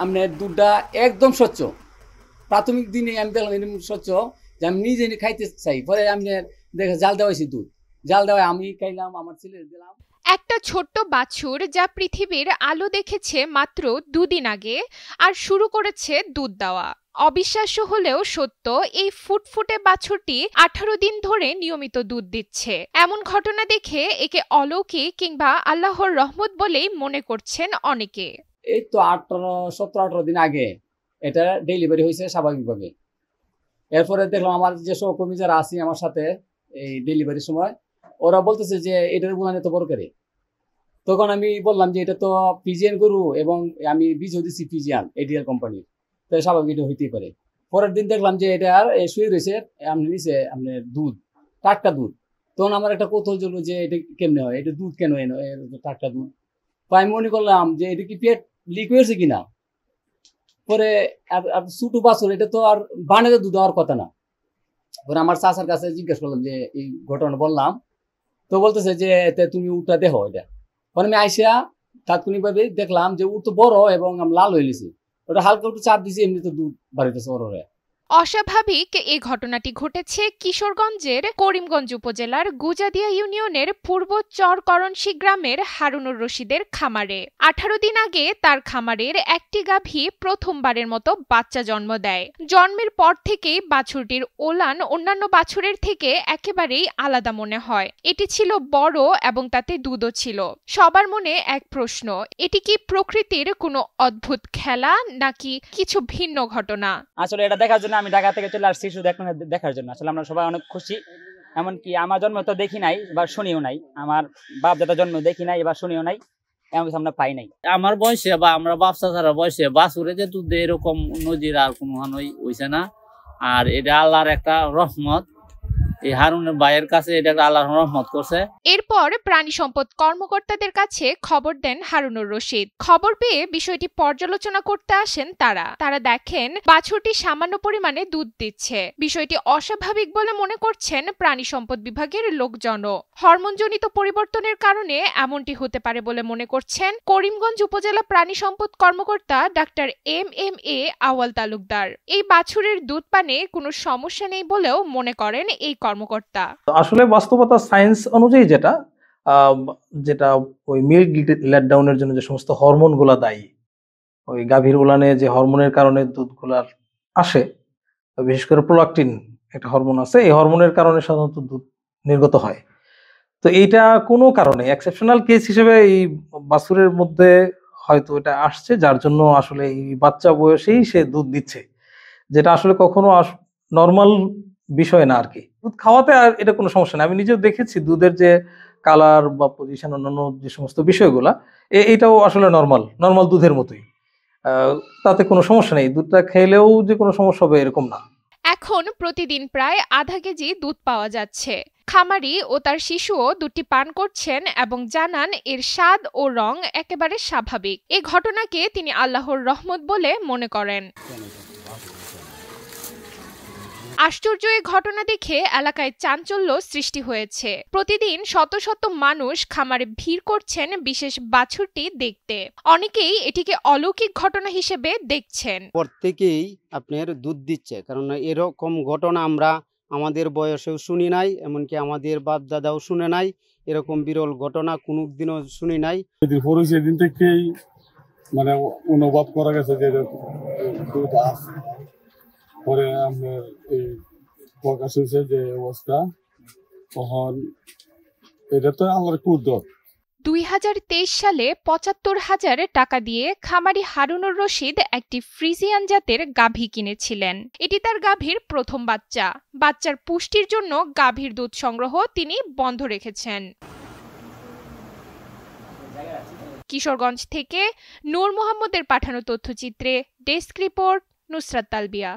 আপনার দুধটা একদম স্বচ্ছ। প্রাথমিক দিনে আমি দেখলাম এরকম স্বচ্ছ যে আমি নিজে খাইতে চাই। পরে আমি দেখে জাল দেওয়াইছি দুধ। জাল দেওয়ায় আমি খাইলাম, আমার ছেলে দিলাম। একটা ছোট্ট বাছুর যা পৃথিবীর আলো দেখেছে মাত্র দুদিন আগে আর শুরু করেছে দুধ দেওয়া। অবিশ্বাস্য হলেও সত্য, এই ফুটফুটে বাছুরটি 18 দিন ধরে নিয়মিত দুধ দিচ্ছে। এমন ঘটনা দেখে একে অলৌকিক কিংবা আল্লাহর রহমত বলেই মনে করছেন অনেকে। এই তো 17-18 দিন আগে এটা ডেলিভারি হয়েছে স্বাভাবিকভাবে। এরপরে দেখলাম আমার যে সহকর্মী যারা আছে আমার সাথে এই ডেলিভারির সময়, ওরা বলতেছে যে এটার গুণান এত বড় করে। তখন আমি বললাম যে এটা তো পিজিয়ান গরু এবং আমি বীজও দিচ্ছি পিজিয়ান এডিআর কোম্পানির, তো স্বাভাবিক এটা হইতেই পারে। পরের দিন দেখলাম যে এটা আর শুয়ে রয়েছে, আপনি নিচে আপনার দুধ, টাটকা দুধ। তখন আমার একটা কৌতূহল ছিল যে এটা কেমনে হয়, এটা দুধ কেন এনো টাটকা দুধ। তো আমি মনে করলাম যে এটা কি পেট লিক হয়েছে কিনা। পরে ছোট বাছুর, এটা তো আর বানেতে দুধ হওয়ার কথা না। পরে আমার চাচার কাছে জিজ্ঞেস করলাম যে এই ঘটনা বললাম, তো বলতেছে যে তুমি উঠটা দেখো এটা। পরে আমি আইসা তাৎক্ষণিকভাবে দেখলাম যে উঠ তো বড় এবং আমি লাল হয়ে গেছি। ওটা হালকা একটু চাপ দিছি, এমনি তো দুধ বাড়িতেছে বড় হয়ে। অস্বাভাবিক এই ঘটনাটি ঘটেছে কিশোরগঞ্জের করিমগঞ্জ উপজেলার গুজাদিয়া ইউনিয়নের পূর্ব চরকরণশী গ্রামের হারুনুর রশিদের খামারে। 18 দিন আগে তার খামারের একটি গাভী প্রথমবারের মতো বাচ্চা জন্ম দেয়। জন্মের পর থেকেই বাছুরটির ওলান অন্যান্য বাছুরের থেকে একেবারেই আলাদা মনে হয়। এটি ছিল বড় এবং তাতে দুধও ছিল। সবার মনে এক প্রশ্ন, এটি কি প্রকৃতির কোনো অদ্ভুত খেলা নাকি কিছু ভিন্ন ঘটনা? আসলে এটা দেখার জন্য আমি ঢাকা থেকে চলে আসছি শুধু এখন দেখার জন্য। আসলে আমরা সবাই অনেক খুশি। এমনকি আমার জন্ম তো দেখি নাই বা শুনিও নাই, আমার বাপ দাদা জন্ম দেখি নাই বা শুনিও নাই, এমন কিছু আমরা পাই নাই। আমার বয়সে বা আমরা বাপসা ছাড়া বয়সে বাছুরে যে দুধ এরকম নজির আর কোনো হইছে না। আর এটা আল্লাহর একটা রহমত, এই হারুনের ভাইয়ের কাছে এটা আল্লাহর রহমত করছে। এরপর প্রাণী সম্পদ কর্মকর্তাদের কাছে খবর দেন হারুনুর রশিদ। খবর পেয়ে বিষয়টি পর্যালোচনা করতে আসেন তারা দেখেন বাছুরটি সামান্য পরিমাণে দুধ দিচ্ছে। বিষয়টি অস্বাভাবিক বলে মনে করছেন প্রাণী সম্পদ বিভাগের লোকজনও। হরমোনজনিত পরিবর্তনের কারণে এমনটি হতে পারে বলে মনে করছেন করিমগঞ্জ উপজেলা প্রাণী সম্পদ কর্মকর্তা ডাক্তার MMA আওয়াল তালুকদার। এই বাছুরের দুধ পানে কোনো সমস্যা নেই বলেও মনে করেন এই কর্মকর্তা। আসলে বাস্তবতা সায়েন্স অনুযায়ী যেটা ওই মিল্ক লেট ডাউনের জন্য যে সমস্ত হরমোন গুলা দায়ী, ওই গাভীর উলানে যে হরমোনের কারণে দুধগুলার আসে, বিশেষ করে প্রোলাকটিন একটা হরমোন আছে, এই হরমোনের কারণে সাধারণত দুধ নির্গত হয়। তো এইটা কোনো কারণে এক্সেপশনাল কেস হিসেবে এই বাছুরের মধ্যে হয়তো এটা আসছে, যার জন্য আসলে এই বাচ্চা বয়সেই সে দুধ দিচ্ছে, যেটা আসলে কখনো নর্মাল বিষয় না আর কি। দুধ খাওয়াতে আর এটা কোনো সমস্যা না। আমি নিজেও দেখেছি দুধের যে কালার বা পজিশন, অন্যান্য যে সমস্ত বিষয়গুলা, এইটাও আসলে নর্মাল দুধের মতোই। তাতে কোনো সমস্যা নেই, দুধটা খেলেও যে কোনো সমস্যা হবে এরকম না। এখন প্রতিদিন প্রায় আধা কেজি দুধ পাওয়া যাচ্ছে। খামারি ও তার শিশুও দুধটি পান করছেন এবং জানান এর স্বাদ ও রং একেবারে স্বাভাবিক। এই ঘটনাকে তিনি আল্লাহর রহমত বলে মনে করেন। আশ্চর্য এই ঘটনা দেখে এলাকায় চাঞ্চল্য সৃষ্টি হয়েছে। প্রতিদিন শত শত মানুষ খামারে ভিড় করছেন বিশেষ বাছুরটি দেখতে। অনেকেই এটিকে অলৌকিক ঘটনা হিসেবে দেখছেন। প্রত্যেকেই আপনার দুধ দিচ্ছে, কারণ এরকম ঘটনা আমরা আমাদের বয়সেও শুনি নাই, এমনকি আমাদের বাপ দাদাও শুনে নাই। এরকম বিরল ঘটনা কোনোদিনও শুনি নাই। সেদিন থেকেই মানে অনুভব করা গেছে যে দুধ আছে। পরে আপনার এই প্রকাশ হয়েছে যে অবস্থা, তখন এটা তো আল্লাহর কুদরত। 2023 সালে 75,000 টাকা দিয়ে খামারি হারুনুর রশিদ একটি ফ্রিজিয়ান জাতের গাভী কিনেছিলেন। এটি তার গাভীর প্রথম বাচ্চা। বাচ্চার পুষ্টির জন্য গাভীর দুধ সংগ্রহ তিনি বন্ধ রেখেছেন। কিশোরগঞ্জ থেকে নূর মোহাম্মদের পাঠানো তথ্যচিত্রে ডেস্ক রিপোর্ট, নুসরাত তালবিয়া।